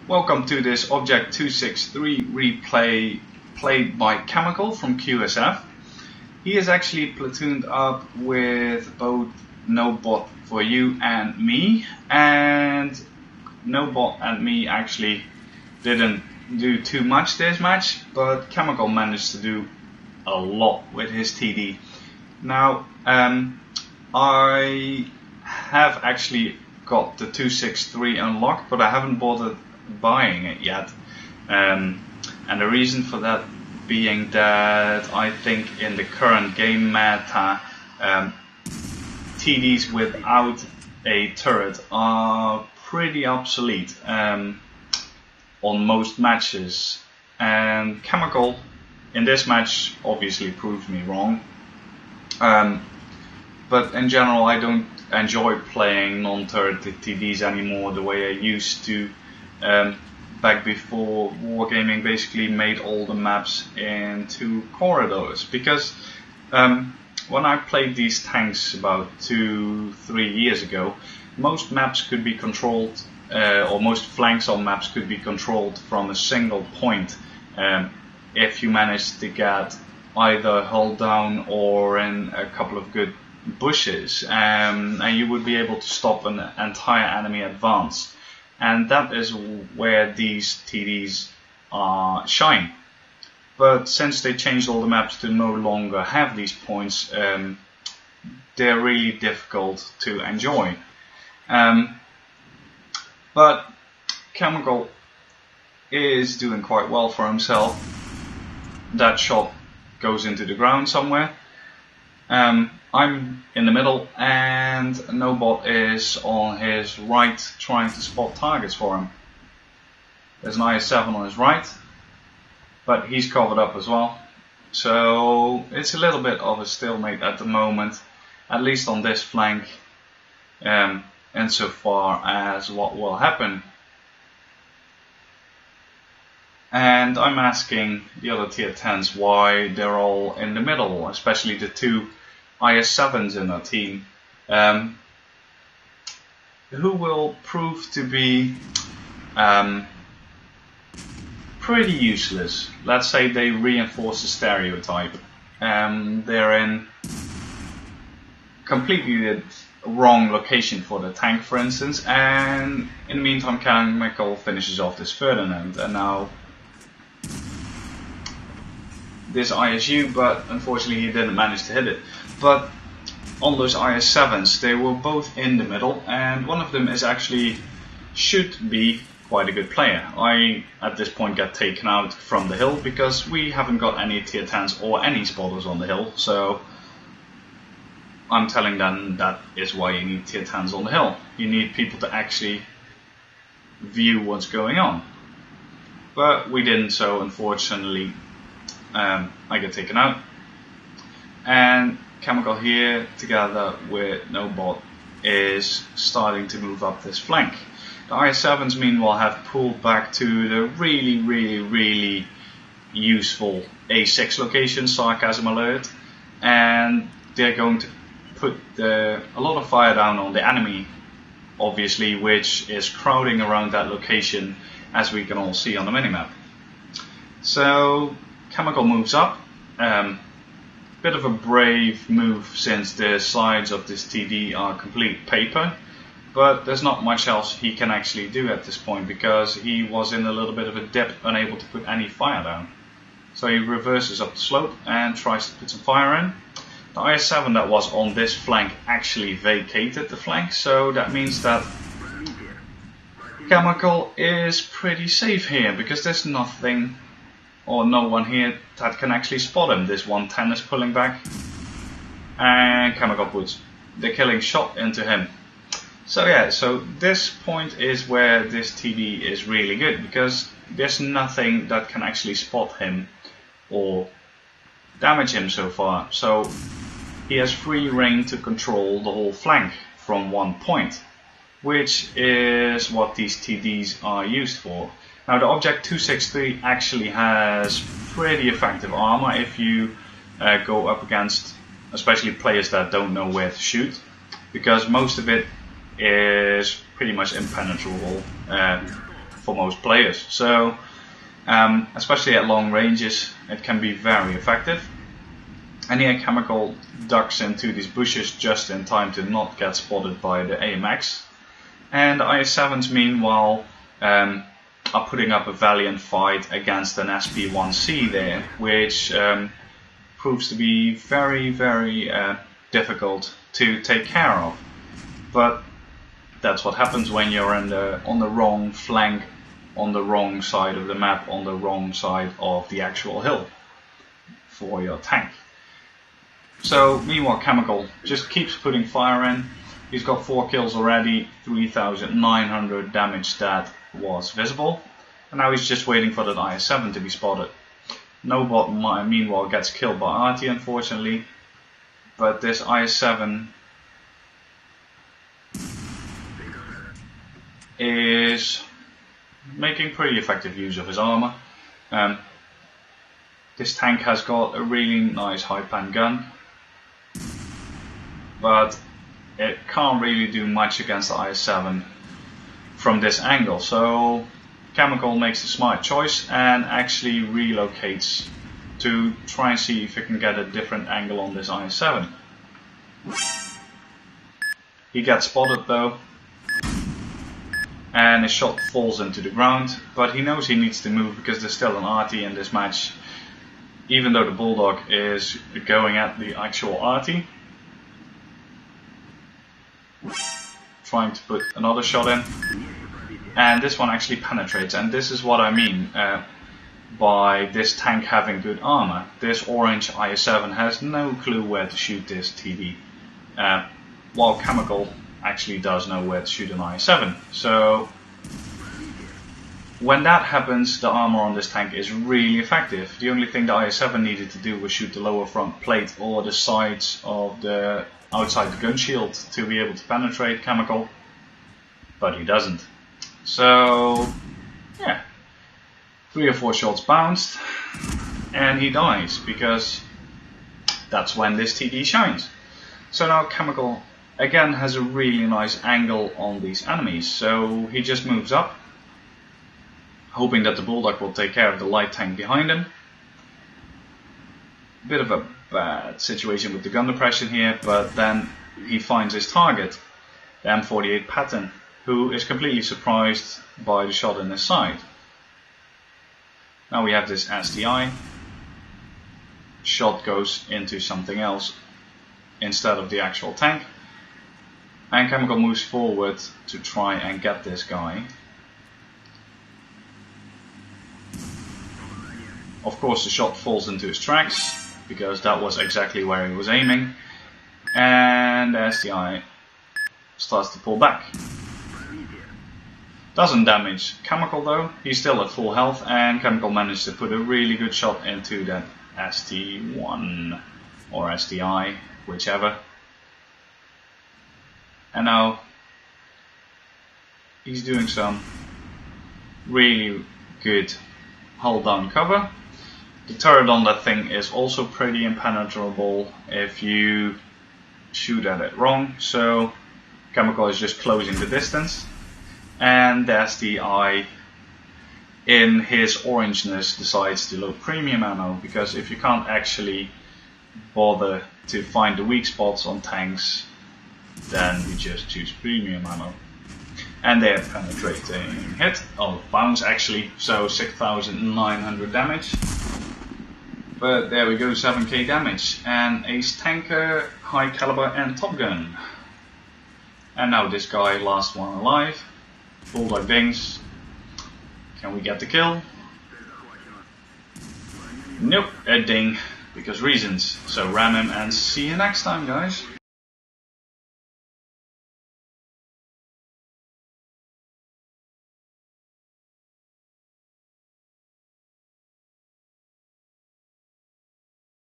Welcome to this Object 263 replay played by Ch3micaL from QSF. He is actually platooned up with both NoBot for you and me, and NoBot and me actually didn't do too much this match, but Ch3micaL managed to do a lot with his TD. Now, I have actually got the 263 unlocked, but I haven't bothered buying it yet, and the reason for that being that I think in the current game meta, TDs without a turret are pretty obsolete on most matches, and Ch3micaL in this match obviously proved me wrong, but in general I don't enjoy playing non-turreted TDs anymore the way I used to. Back before Wargaming basically made all the maps into corridors, because when I played these tanks about 2-3 years ago, most maps could be controlled, or most flanks on maps could be controlled from a single point, if you managed to get either hull down or in a couple of good bushes, and you would be able to stop an entire enemy advance. And that is where these TDs shine. But since they changed all the maps to no longer have these points, they're really difficult to enjoy. But Ch3micaL is doing quite well for himself. That shot goes into the ground somewhere. I'm in the middle, and NoBot is on his right trying to spot targets for him. There's an IS-7 on his right, but he's covered up as well. So it's a little bit of a stalemate at the moment, at least on this flank, insofar as what will happen. And I'm asking the other tier 10s why they're all in the middle, especially the two IS-7s in our team, who will prove to be pretty useless. Let's say they reinforce the stereotype. They're in completely the wrong location for the tank, for instance, and in the meantime Ch3micaL finishes off this Ferdinand, and now this ISU, but unfortunately he didn't manage to hit it. But on those IS-7s, they were both in the middle, and one of them is actually should be quite a good player. I at this point get taken out from the hill because we haven't got any tier 10s or any spotters on the hill, so I'm telling them that is why you need tier 10s on the hill. You need people to actually view what's going on. But we didn't, so unfortunately I get taken out, and Ch3micaL here together with NoBot is starting to move up this flank. The IS-7s meanwhile have pulled back to the really useful A6 location, sarcasm alert, and they're going to put a lot of fire down on the enemy, obviously, which is crowding around that location, as we can all see on the minimap. So Ch3micaL moves up. Bit of a brave move since the sides of this TD are complete paper, but there's not much else he can actually do at this point because he was in a little bit of a dip, unable to put any fire down. So he reverses up the slope and tries to put some fire in. The IS-7 that was on this flank actually vacated the flank, so that means that Ch3micaL is pretty safe here because there's nothing or no one here that can actually spot him. This 110 is pulling back, and Ch3micaL puts the killing shot into him. So yeah, so this point is where this TD is really good, because there's nothing that can actually spot him or damage him so far. So he has free reign to control the whole flank from one point, which is what these TDs are used for. Now the Object 263 actually has pretty effective armor if you go up against especially players that don't know where to shoot, because most of it is pretty much impenetrable. for most players. So especially at long ranges, it can be very effective. And here Ch3micaL ducks into these bushes just in time to not get spotted by the AMX. And the IS-7s meanwhile are putting up a valiant fight against an SP-1C there, which proves to be very, very difficult to take care of. But that's what happens when you're on the wrong flank, on the wrong side of the map, on the wrong side of the actual hill for your tank. So meanwhile Ch3micaL just keeps putting fire in. He's got 4 kills already, 3,900 damage that was visible. And now he's just waiting for that IS-7 to be spotted. No bot meanwhile gets killed by Arty, unfortunately. But this IS-7 is making pretty effective use of his armor. This tank has got a really nice high pan gun, but it can't really do much against the IS-7 from this angle. So Ch3micaL makes a smart choice and actually relocates to try and see if he can get a different angle on this IS-7. He gets spotted though, and his shot falls into the ground, but he knows he needs to move because there's still an Arty in this match, even though the Bulldog is going at the actual Arty. Trying to put another shot in, and this one actually penetrates, and this is what I mean by this tank having good armor. This orange IS-7 has no clue where to shoot this TD, while Ch3micaL actually does know where to shoot an IS-7. So when that happens, the armor on this tank is really effective. The only thing the IS-7 needed to do was shoot the lower front plate or the sides of the outside the gun shield to be able to penetrate Ch3micaL, but he doesn't. So yeah, 3 or 4 shots bounced and he dies, because that's when this TD shines. So now Ch3micaL again has a really nice angle on these enemies, so he just moves up, hoping that the Bulldog will take care of the light tank behind him. Bit of a bad situation with the gun depression here, but then he finds his target, the M48 Patton, who is completely surprised by the shot in his side. Now we have this SDI. Shot goes into something else instead of the actual tank, and Ch3micaL moves forward to try and get this guy. Of course the shot falls into his tracks, because that was exactly where he was aiming, and the SDI starts to pull back. Doesn't damage Ch3micaL though, he's still at full health, and Ch3micaL managed to put a really good shot into that ST1 or SDI, whichever. And now he's doing some really good hull down cover. The turret on that thing is also pretty impenetrable if you shoot at it wrong, so Ch3micaL is just closing the distance, and the SDI in his orangeness decides to load premium ammo, because if you can't actually bother to find the weak spots on tanks, then you just choose premium ammo. And they're penetrating hit, bounce actually, so 6,900 damage. But there we go, 7k damage, and ace tanker, high caliber and top gun. And now this guy, last one alive. Bulldog dings. Can we get the kill? Nope, a ding, because reasons. So ram him and see you next time, guys.